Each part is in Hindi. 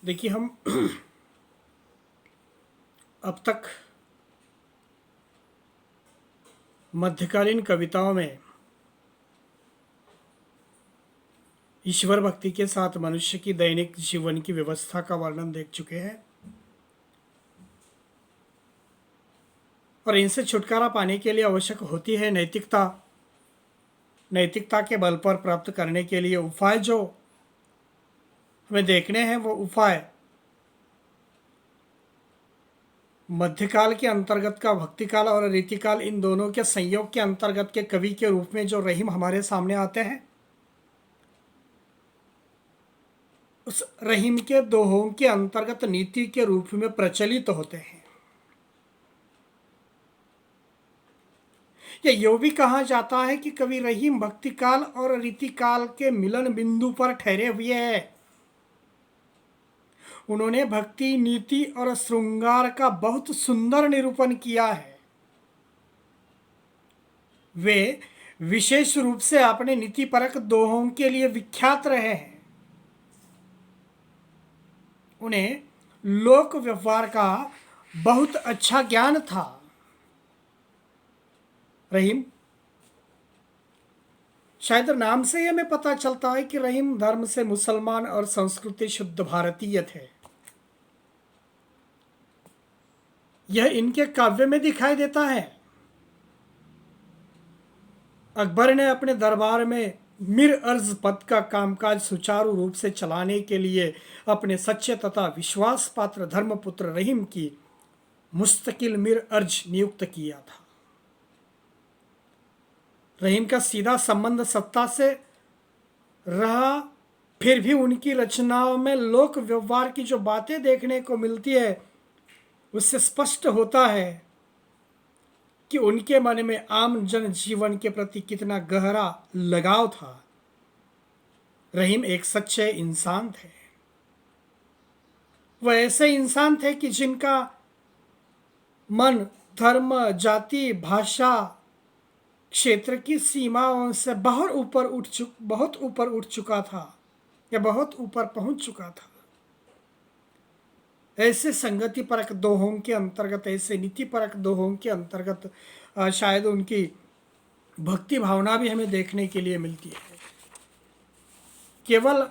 देखिए हम अब तक मध्यकालीन कविताओं में ईश्वर भक्ति के साथ मनुष्य की दैनिक जीवन की व्यवस्था का वर्णन देख चुके हैं और इनसे छुटकारा पाने के लिए आवश्यक होती है नैतिकता। नैतिकता के बल पर प्राप्त करने के लिए उपाय जो हमें देखने हैं वो उपाय मध्यकाल के अंतर्गत का भक्तिकाल और रीतिकाल, इन दोनों के संयोग के अंतर्गत के कवि के रूप में जो रहीम हमारे सामने आते हैं, उस रहीम के दोहों के अंतर्गत नीति के रूप में प्रचलित होते हैं। यह यूं भी कहा जाता है कि कवि रहीम भक्तिकाल और रीतिकाल के मिलन बिंदु पर ठहरे हुए हैं। उन्होंने भक्ति, नीति और श्रृंगार का बहुत सुंदर निरूपण किया है। वे विशेष रूप से अपने नीतिपरक दोहों के लिए विख्यात रहे हैं। उन्हें लोक व्यवहार का बहुत अच्छा ज्ञान था। रहीम, शायद नाम से ही हमें पता चलता है कि रहीम धर्म से मुसलमान और संस्कृति शुद्ध भारतीय थे। यह इनके काव्य में दिखाई देता है। अकबर ने अपने दरबार में मिर अर्ज पद का कामकाज सुचारू रूप से चलाने के लिए अपने सच्चे तथा विश्वास पात्र धर्मपुत्र रहीम की मुस्तकिल मिर अर्ज नियुक्त किया था। रहीम का सीधा संबंध सत्ता से रहा, फिर भी उनकी रचनाओं में लोक व्यवहार की जो बातें देखने को मिलती है उससे स्पष्ट होता है कि उनके मन में आम जन जीवन के प्रति कितना गहरा लगाव था। रहीम एक सच्चे इंसान थे। वह ऐसे इंसान थे कि जिनका मन धर्म, जाति, भाषा, क्षेत्र की सीमाओं से बहुत ऊपर उठ चुका था या बहुत ऊपर पहुंच चुका था। ऐसे संगति परक दोहों के अंतर्गत, ऐसे नीति परक दोहों के अंतर्गत शायद उनकी भक्ति भावना भी हमें देखने के लिए मिलती है। केवल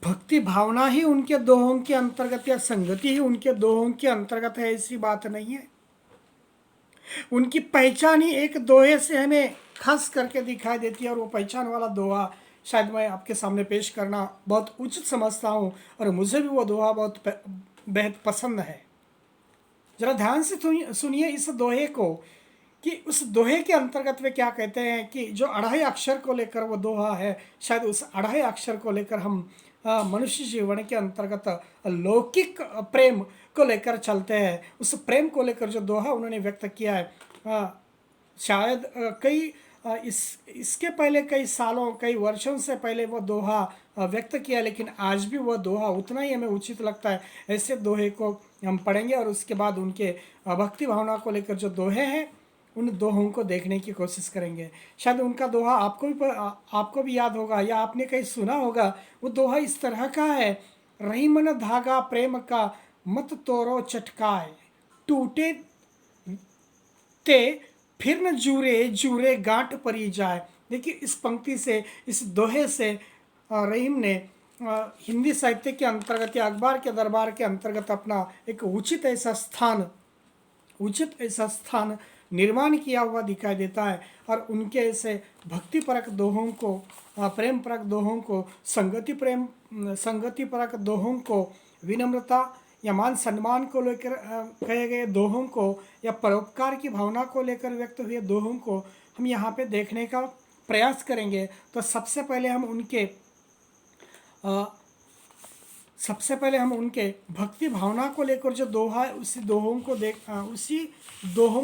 भक्ति भावना ही उनके दोहों के अंतर्गत या संगति ही उनके दोहों के अंतर्गत है, ऐसी बात नहीं है। उनकी पहचान ही एक दोहे से हमें खास करके दिखाई देती है और वो पहचान वाला दोहा शायद मैं आपके सामने पेश करना बहुत उचित समझता हूँ और मुझे भी वो दोहा बहुत बेहद पसंद है। जरा ध्यान से सुनिए इस दोहे को कि उस दोहे के अंतर्गत वे क्या कहते हैं कि जो अढ़ाई अक्षर को लेकर वो दोहा है, शायद उस अढ़ाई अक्षर को लेकर हम मनुष्य जीवन के अंतर्गत लौकिक प्रेम को लेकर चलते हैं। उस प्रेम को लेकर जो दोहा उन्होंने व्यक्त किया है, शायद इसके पहले कई सालों, कई वर्षों से पहले वो दोहा व्यक्त किया, लेकिन आज भी वह दोहा उतना ही हमें उचित लगता है। ऐसे दोहे को हम पढ़ेंगे और उसके बाद उनके भक्ति भावना को लेकर जो दोहे हैं उन दोहों को देखने की कोशिश करेंगे। शायद उनका दोहा आपको भी याद होगा या आपने कहीं सुना होगा। वो दोहा इस तरह का है, रहीमन धागा प्रेम का मत तोड़ो चटकाए, टूटे ते फिर न जूरे जूरे गांठ परी जाए। देखिए इस पंक्ति से, इस दोहे से रहीम ने हिंदी साहित्य के अंतर्गत या अखबार के दरबार के अंतर्गत अपना एक उचित ऐसा स्थान निर्माण किया हुआ दिखाई देता है। और उनके ऐसे भक्तिपरक दोहों को, प्रेम परक दोहों को, संगति परक दोहों को, विनम्रता या मान सम्मान को लेकर कहे गए दोहों को या परोपकार की भावना को लेकर व्यक्त हुए दोहों को हम यहाँ पे देखने का प्रयास करेंगे। तो सबसे पहले हम उनके भक्ति भावना को लेकर जो दोहा है उसी दोहों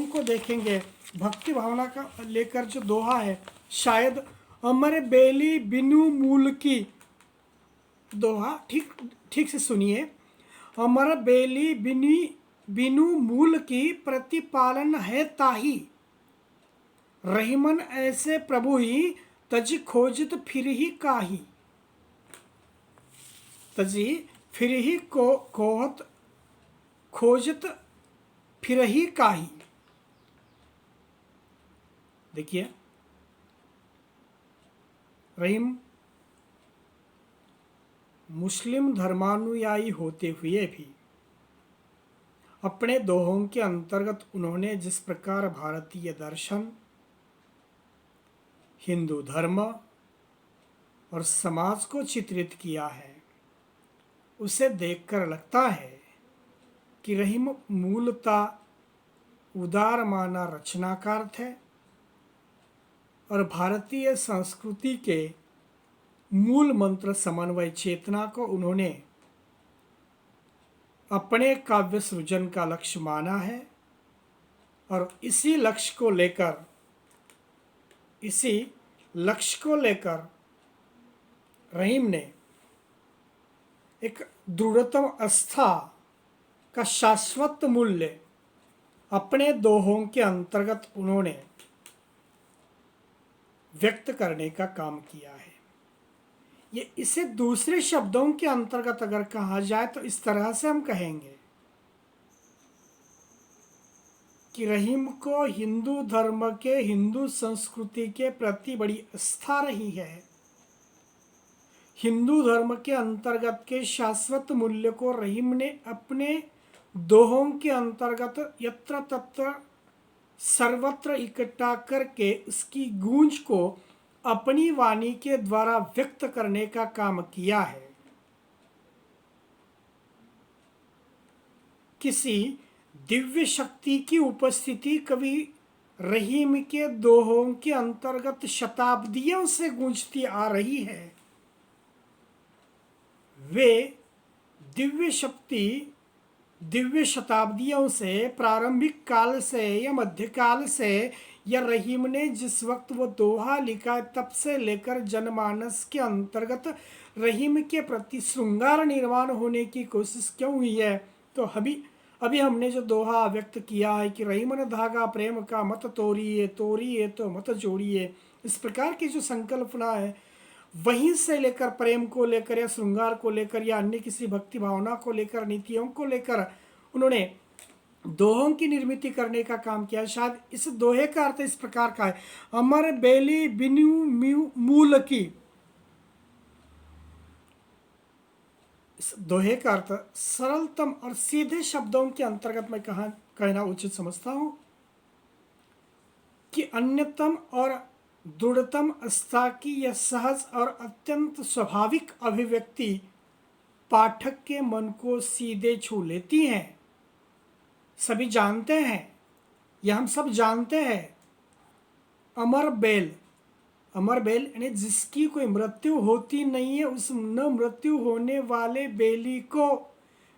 को देखेंगे। भक्ति भावना का लेकर जो दोहा है, शायद अमर बेली बिनु मूल की दोहा, ठीक से सुनिए। अमर बेली बिनु मूल की प्रतिपालन है ताही, रहीमन ऐसे प्रभु ही तजी खोजित फिर ही काही। तजी फिर ही को कोहत खोजत फिर ही काही। देखिए, रहीम मुस्लिम धर्मानुयायी होते हुए भी अपने दोहों के अंतर्गत उन्होंने जिस प्रकार भारतीय दर्शन, हिंदू धर्म और समाज को चित्रित किया है, उसे देखकर लगता है कि रहीम मूलतः उदार माना रचनाकार थे और भारतीय संस्कृति के मूल मंत्र समन्वय चेतना को उन्होंने अपने काव्य सृजन का लक्ष्य माना है और इसी लक्ष्य को लेकर रहीम ने एक दृढ़तम आस्था का शाश्वत मूल्य अपने दोहों के अंतर्गत उन्होंने व्यक्त करने का काम किया है। इसे दूसरे शब्दों के अंतर्गत अगर कहा जाए तो इस तरह से हम कहेंगे कि रहीम को हिंदू धर्म के, हिंदू संस्कृति के प्रति बड़ी आस्था रही है। हिंदू धर्म के अंतर्गत के शाश्वत मूल्य को रहीम ने अपने दोहों के अंतर्गत यत्र तत्र सर्वत्र इकट्ठा करके उसकी गूंज को अपनी वाणी के द्वारा व्यक्त करने का काम किया है। किसी दिव्य शक्ति की उपस्थिति कवि रहीम के दोहों के अंतर्गत शताब्दियों से गूंजती आ रही है। वे दिव्य शक्ति दिव्य शताब्दियों से, प्रारंभिक काल से या मध्यकाल से, या रहीम ने जिस वक्त वो दोहा लिखा तब से लेकर जनमानस के अंतर्गत रहीम के प्रति श्रृंगार निर्माण होने की कोशिश क्यों हुई है। तो अभी हमने जो दोहा व्यक्त किया है कि रहीम ने धागा प्रेम का मत तोड़िए, तोड़िए तो मत जोड़िए, इस प्रकार की जो संकल्पना है, वहीं से लेकर प्रेम को लेकर या श्रृंगार को लेकर या अन्य किसी भक्ति भावना को लेकर, नीतियों को लेकर उन्होंने दोहों की निर्मित करने का काम किया। शायद इस दोहे का अर्थ इस प्रकार का है, अमर बेली बिनु मूल की। इस दोहे का अर्थ सरलतम और सीधे शब्दों के अंतर्गत मैं कहना उचित समझता हूं कि अन्यतम और दृढ़तम आस्था की यह सहज और अत्यंत स्वाभाविक अभिव्यक्ति पाठक के मन को सीधे छू लेती हैं। सभी जानते हैं, यह हम सब जानते हैं, अमर बेल यानी जिसकी कोई मृत्यु होती नहीं है, उस न मृत्यु होने वाले बेली को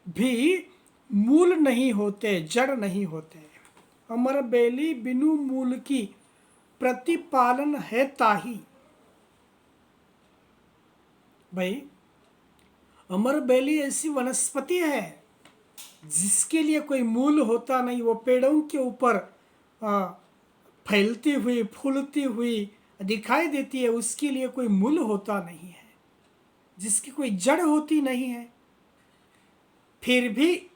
भी मूल नहीं होते, जड़ नहीं होते। अमर बेली बिनु मूल की प्रतिपालन है ताही। भाई, अमर बेली ऐसी वनस्पति है जिसके लिए कोई मूल होता नहीं। वो पेड़ों के ऊपर फैलती हुई, फूलती हुई दिखाई देती है, उसके लिए कोई मूल होता नहीं है, जिसकी कोई जड़ होती नहीं है। फिर भी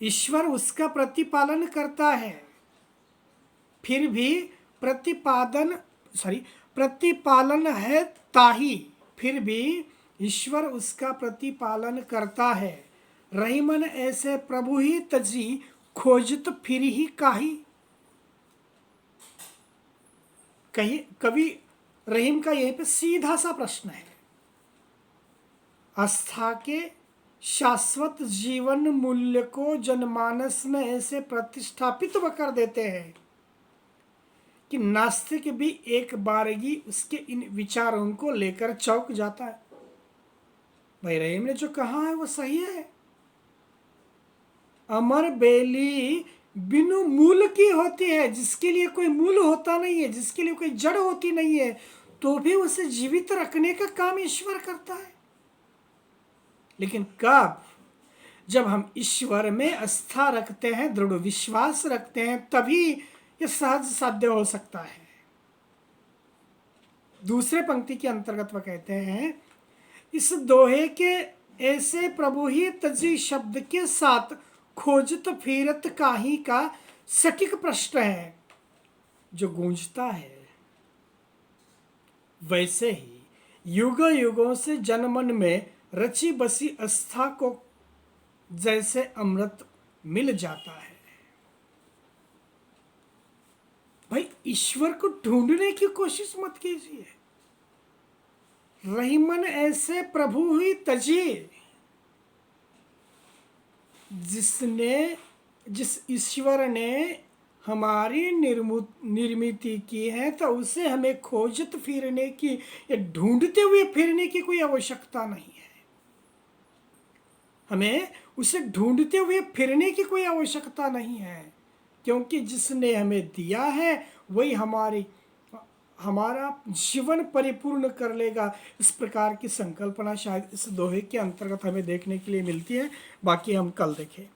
ईश्वर उसका प्रतिपालन करता है। फिर भी प्रतिपालन है ताही, फिर भी ईश्वर उसका प्रतिपालन करता है। रहीमन ऐसे प्रभु ही तजी, खोजत फिर ही काही। कवि रहीम का यहीं पे सीधा सा प्रश्न है। आस्था के शाश्वत जीवन मूल्य को जनमानस में ऐसे प्रतिष्ठापित कर देते हैं कि नास्तिक भी एक बारगी उसके इन विचारों को लेकर चौंक जाता है। भाई, रहीम ने जो कहा है वो सही है। अमर बेली बिनु मूल की होती है, जिसके लिए कोई मूल होता नहीं है, जिसके लिए कोई जड़ होती नहीं है, तो भी उसे जीवित रखने का काम ईश्वर करता है। लेकिन कब? जब हम ईश्वर में आस्था रखते हैं, दृढ़ विश्वास रखते हैं, तभी यह सहज साध्य हो सकता है। दूसरे पंक्ति के अंतर्गत वह कहते हैं, इस दोहे के ऐसे प्रभु ही तजी शब्द के साथ खोजत फिरत काही का सटीक प्रश्न है जो गूंजता है। वैसे ही युग युगों से जनमन में रची बसी आस्था को जैसे अमृत मिल जाता है। भाई ईश्वर को ढूंढने की कोशिश मत कीजिए। रहीमन ऐसे प्रभु ही तजिए जिस ईश्वर ने हमारी निर्मित की है, तो उसे हमें खोजत फिरने की या ढूंढते हुए फिरने की कोई आवश्यकता नहीं है। हमें उसे ढूंढते हुए फिरने की कोई आवश्यकता नहीं है, क्योंकि जिसने हमें दिया है वही हमारा जीवन परिपूर्ण कर लेगा। इस प्रकार की संकल्पना शायद इस दोहे के अंतर्गत हमें देखने के लिए मिलती है। बाकी हम कल देखें।